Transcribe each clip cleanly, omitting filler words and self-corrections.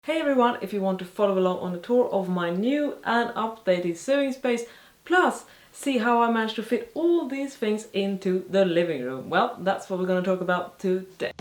Hey everyone, if you want to follow along on a tour of my new and updated sewing space, plus see how I managed to fit all these things into the living room, well, that's what we're going to talk about today.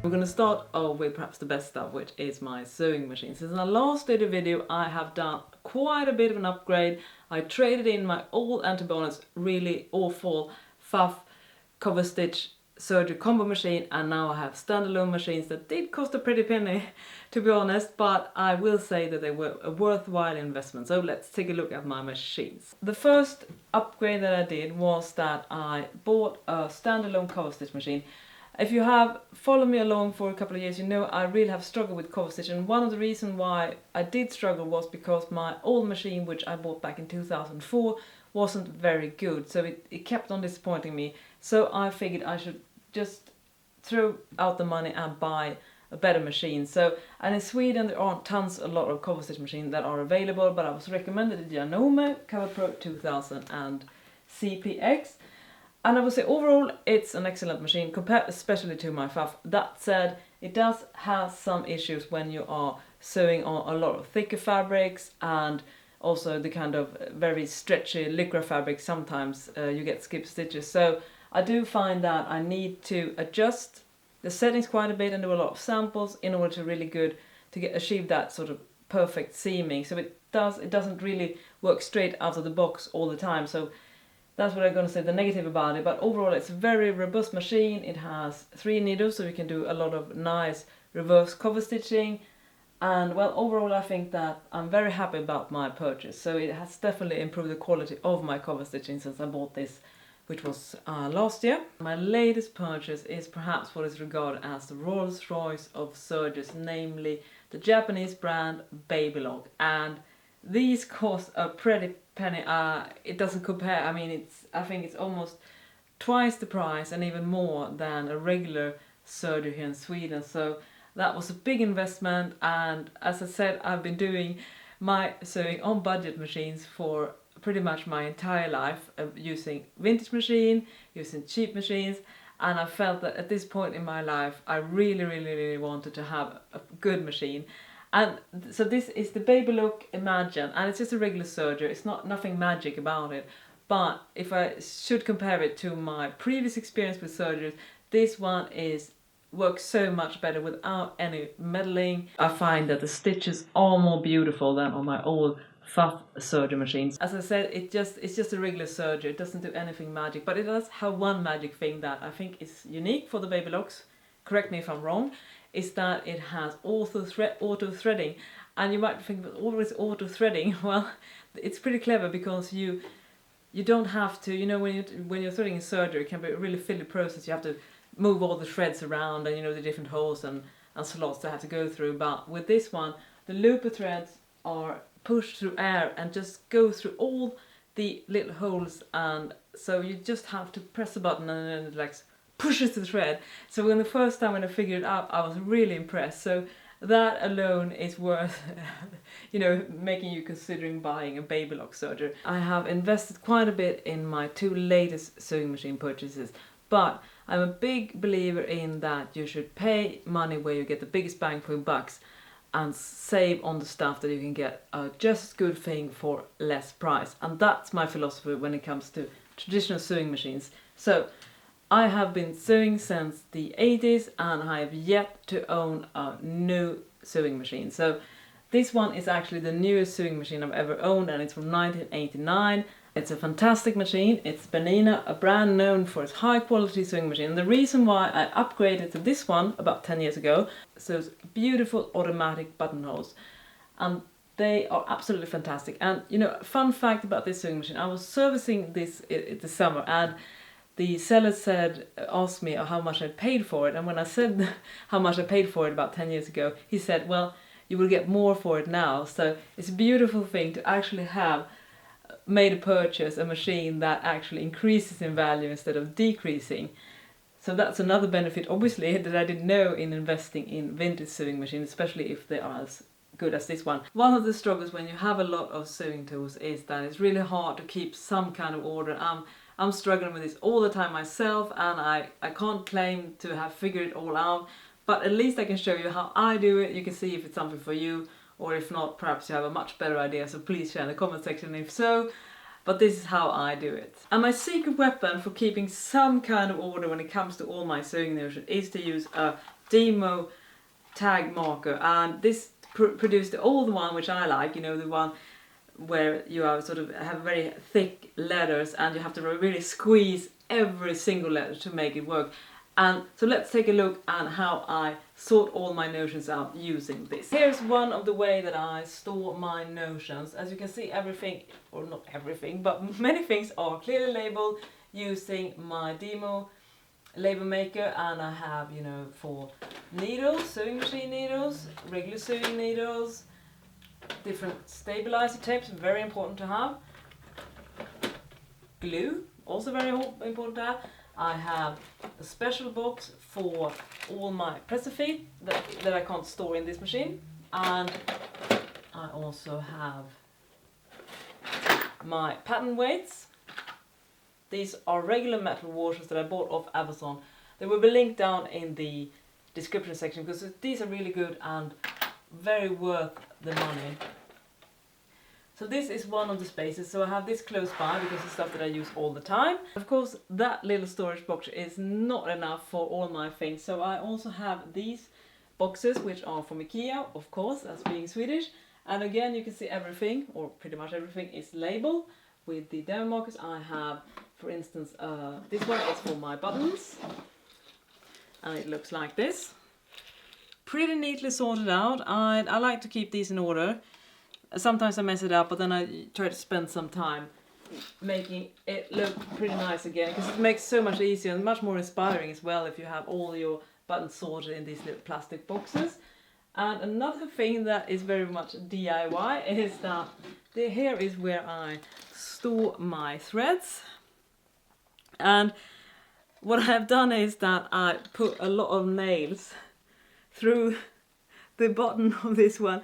We're going to start with perhaps the best stuff, which is my sewing machine. Since I last did a video, I have done quite a bit of an upgrade. I traded in my old and, to be honest, really awful Fuff Coverstitch serger combo machine, and now I have standalone machines that did cost a pretty penny, to be honest, but I will say that they were a worthwhile investment. So let's take a look at my machines. The first upgrade that I did was that I bought a standalone cover stitch machine. If you have followed me along for a couple of years, you know I really have struggled with cover stitch, and one of the reasons why I did struggle was because my old machine, which I bought back in 2004, wasn't very good, so it kept on disappointing me. So I figured I should just throw out the money and buy a better machine. And in Sweden there aren't a lot of cover stitch machines that are available, but I was recommended the Janome Coverpro 2000 and CPX, and I would say overall it's an excellent machine compared especially to my Fuff. That said, it does have some issues when you are sewing on a lot of thicker fabrics, and also the kind of very stretchy lycra fabric. Sometimes you get skip stitches, so I do find that I need to adjust the settings quite a bit and do a lot of samples in order to really achieve that sort of perfect seaming. So it doesn't really work straight out of the box all the time. So that's what I'm going to say the negative about it. But overall it's a very robust machine. It has 3 needles, so you can do a lot of nice reverse cover stitching. And well, overall I think that I'm very happy about my purchase. So it has definitely improved the quality of my cover stitching since I bought this, which was last year. My latest purchase is perhaps what is regarded as the Rolls Royce of sergers, namely the Japanese brand Babylock. And these cost a pretty penny. It doesn't compare. I mean, I think it's almost twice the price and even more than a regular serger here in Sweden. So that was a big investment, and as I said, I've been doing my sewing on budget machines for pretty much my entire life, using vintage machine, using cheap machines, and I felt that at this point in my life I really wanted to have a good machine. And so this is the Babylock Imagine, and it's just a regular serger. It's nothing magic about it, but if I should compare it to my previous experience with sergers, this one works so much better without any meddling. I find that the stitches are more beautiful than on my old Fuff serger machines. As I said, it's just a regular serger. It doesn't do anything magic, but it does have one magic thing that I think is unique for the Babylocks. Correct me if I'm wrong. Is that it has auto threading, and you might think, always auto threading. Well, it's pretty clever because you don't have to. You know, when you're threading a serger, it can be a really fiddly process. You have to move all the threads around, and you know the different holes and slots they have to go through. But with this one, the looper threads are pushed through air and just go through all the little holes, and so you just have to press a button and then it like pushes the thread. So when the first time when I figured it out, I was really impressed. So that alone is worth you know, making you considering buying a Babylock serger. I have invested quite a bit in my 2 latest sewing machine purchases, but I'm a big believer in that you should pay money where you get the biggest bang for your bucks, and save on the stuff that you can get a just good thing for less price. And that's my philosophy when it comes to traditional sewing machines. So I have been sewing since the 80s, and I have yet to own a new sewing machine. So this one is actually the newest sewing machine I've ever owned, and it's from 1989. It's a fantastic machine. It's Bernina, a brand known for its high quality sewing machine. And the reason why I upgraded to this one about 10 years ago, so it's beautiful automatic buttonholes, and they are absolutely fantastic. And you know, fun fact about this sewing machine, I was servicing this this summer, and the seller asked me how much I paid for it, and when I said how much I paid for it about 10 years ago, he said, well, you will get more for it now. So it's a beautiful thing to actually have made a purchase, a machine that actually increases in value instead of decreasing. So that's another benefit, obviously, that I didn't know in investing in vintage sewing machines, especially if they are as good as this one. One of the struggles when you have a lot of sewing tools is that it's really hard to keep some kind of order. I'm struggling with this all the time myself, and I can't claim to have figured it all out, but at least I can show you how I do it. You can see if it's something for you, or if not, perhaps you have a much better idea, so please share in the comment section if so. But this is how I do it. And my secret weapon for keeping some kind of order when it comes to all my sewing notions is to use a demo tag marker, and this produced the old one, which I like, you know, the one where you are sort of have very thick letters and you have to really squeeze every single letter to make it work. And so let's take a look at how I sort all my notions out using this. Here's one of the way that I store my notions. As you can see, everything, or not everything, but many things are clearly labeled using my demo label maker. And I have, you know, for needles, sewing machine needles, regular sewing needles, different stabilizer tapes, very important to have. Glue, also very important to have. I have a special box for all my presser feet that I can't store in this machine. And I also have my pattern weights. These are regular metal washers that I bought off Amazon. They will be linked down in the description section because these are really good and very worth the money. So this is one of the spaces, so I have this close by because it's stuff that I use all the time. Of course, that little storage box is not enough for all my things, so I also have these boxes, which are from Ikea, of course, as being Swedish. And again, you can see everything, or pretty much everything, is labeled with the demo markers. I have, for instance, this one is for my buttons, and it looks like this. Pretty neatly sorted out. I like to keep these in order. Sometimes I mess it up, but then I try to spend some time making it look pretty nice again, because it makes it so much easier and much more inspiring as well if you have all your buttons sorted in these little plastic boxes. And another thing that is very much DIY is that here is where I store my threads. And what I have done is that I put a lot of nails through the bottom of this one.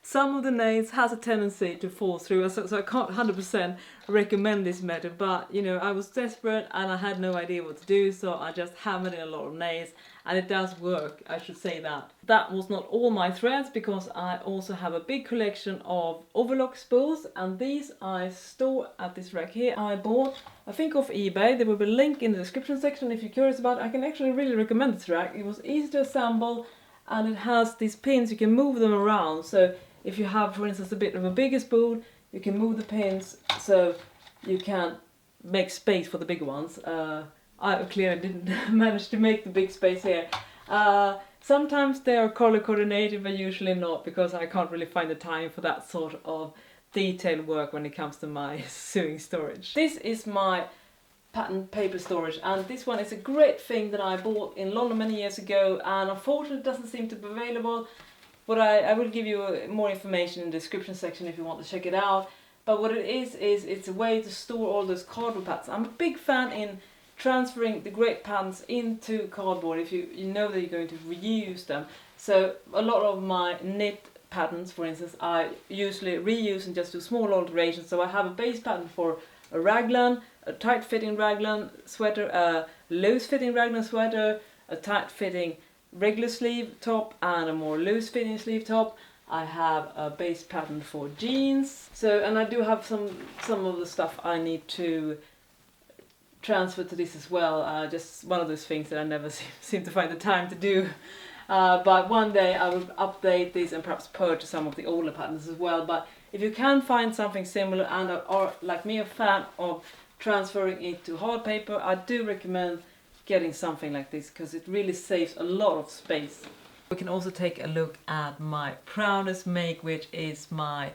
Some of the nails has a tendency to fall through, so I can't 100% recommend this method, but you know, I was desperate and I had no idea what to do, so I just hammered in a lot of nails, and it does work, I should say that. That was not all my threads, because I also have a big collection of overlock spools, and these I store at this rack here. I bought, I think, off eBay. There will be a link in the description section if you're curious about it. I can actually really recommend this rack. It was easy to assemble, and it has these pins, you can move them around, so if you have, for instance, a bit of a bigger spool, you can move the pins so you can make space for the bigger ones. I clearly didn't manage to make the big space here. Sometimes they are color coordinated, but usually not, because I can't really find the time for that sort of detailed work when it comes to my sewing storage. This is my pattern paper storage, and this one is a great thing that I bought in London many years ago, and unfortunately it doesn't seem to be available. But I will give you more information in the description section if you want to check it out. But what it is it's a way to store all those cardboard patterns. I'm a big fan in transferring the great patterns into cardboard if you know that you're going to reuse them. So a lot of my knit patterns, for instance, I usually reuse and just do small alterations. So I have a base pattern for a raglan, a tight fitting raglan sweater, a loose fitting raglan sweater, a tight fitting regular sleeve top, and a more loose fitting sleeve top. I have a base pattern for jeans. So, and I do have some of the stuff I need to transfer to this as well. Just one of those things that I never seem to find the time to do. But one day I will update these and perhaps purchase some of the older patterns as well. But if you can find something similar and are like me a fan of transferring it to hard paper, I do recommend getting something like this, because it really saves a lot of space. We can also take a look at my proudest make, which is my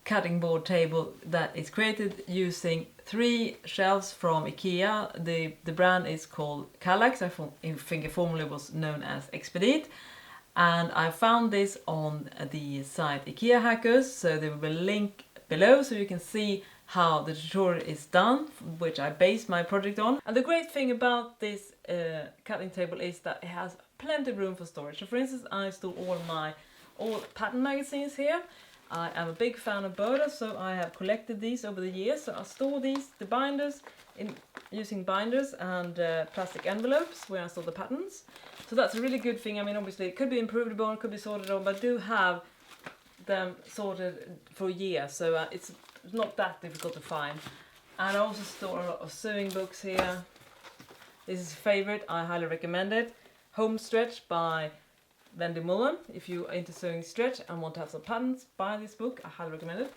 cutting board table that is created using 3 shelves from Ikea. The brand is called Kallax. I think it formerly was known as Expedit, and I found this on the site Ikea Hackers, so there will be a link below so you can see how the tutorial is done, which I based my project on. And the great thing about this cutting table is that it has plenty of room for storage. So for instance, I store all pattern magazines here. I am a big fan of Burda, so I have collected these over the years. So I store the binders using binders and plastic envelopes where I store the patterns. So that's a really good thing. I mean, obviously it could be improved upon, it could be sorted on, but I do have them sorted for a year, so it's not that difficult to find. And I also store a lot of sewing books here. This is a favorite, I highly recommend it. Home Stretch by Wendy Mullen. If you are into sewing stretch and want to have some patterns, buy this book, I highly recommend it.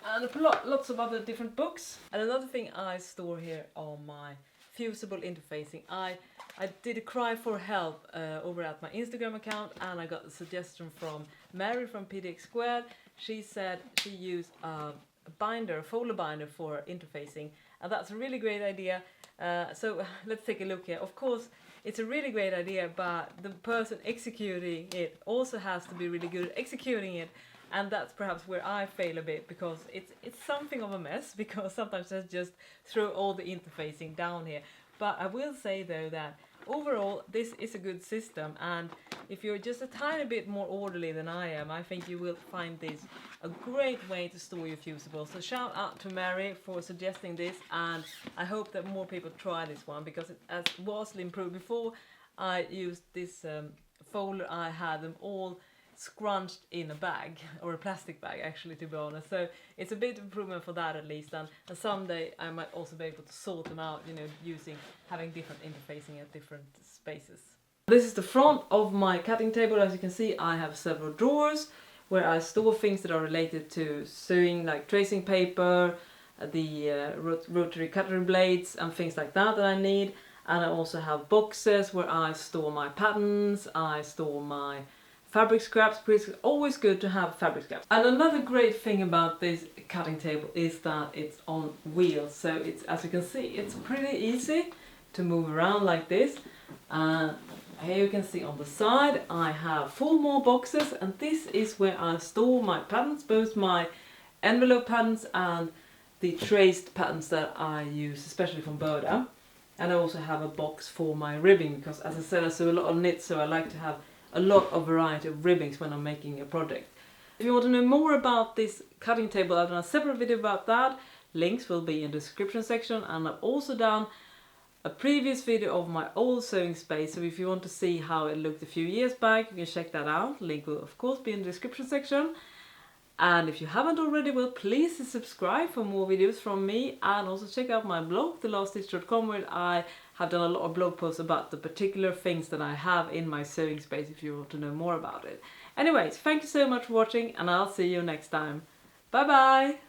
And lots of other different books. And another thing I store here are my fusible interfacing. I did a cry for help over at my Instagram account, and I got a suggestion from Mary from pdxsquared. She said she used a binder, a folder binder for interfacing, and that's a really great idea. So let's take a look here. Of course, it's a really great idea, but the person executing it also has to be really good at executing it. And that's perhaps where I fail a bit, because it's something of a mess, because sometimes I just throw all the interfacing down here. But I will say though that overall this is a good system, and if you're just a tiny bit more orderly than I am, I think you will find this a great way to store your fusibles. So shout out to Mary for suggesting this, and I hope that more people try this one, because as vastly improved. Before I used this folder, I had them all scrunched in a bag, or a plastic bag actually, to be honest. So it's a bit of improvement for that at least, and someday I might also be able to sort them out, you know, having different interfacing at different spaces. This is the front of my cutting table. As you can see, I have several drawers where I store things that are related to sewing, like tracing paper, the rotary cutlery blades and things like that I need. And I also have boxes where I store my patterns, I store my fabric scraps, because it's always good to have fabric scraps. And another great thing about this cutting table is that it's on wheels. So it's, as you can see, it's pretty easy to move around like this. And here you can see on the side I have 4 more boxes, and this is where I store my patterns, both my envelope patterns and the traced patterns that I use, especially from Boda. And I also have a box for my ribbing, because as I said, I sew a lot of knits, so I like to have a lot of variety of ribbings when I'm making a project. If you want to know more about this cutting table, I've done a separate video about that. Links will be in the description section, and I've also done a previous video of my old sewing space, so if you want to see how it looked a few years back, you can check that out. Link will of course be in the description section. And if you haven't already, well, please subscribe for more videos from me, and also check out my blog, thelaststitch.com, where I have done a lot of blog posts about the particular things that I have in my sewing space if you want to know more about it. Anyways, thank you so much for watching, and I'll see you next time. Bye bye!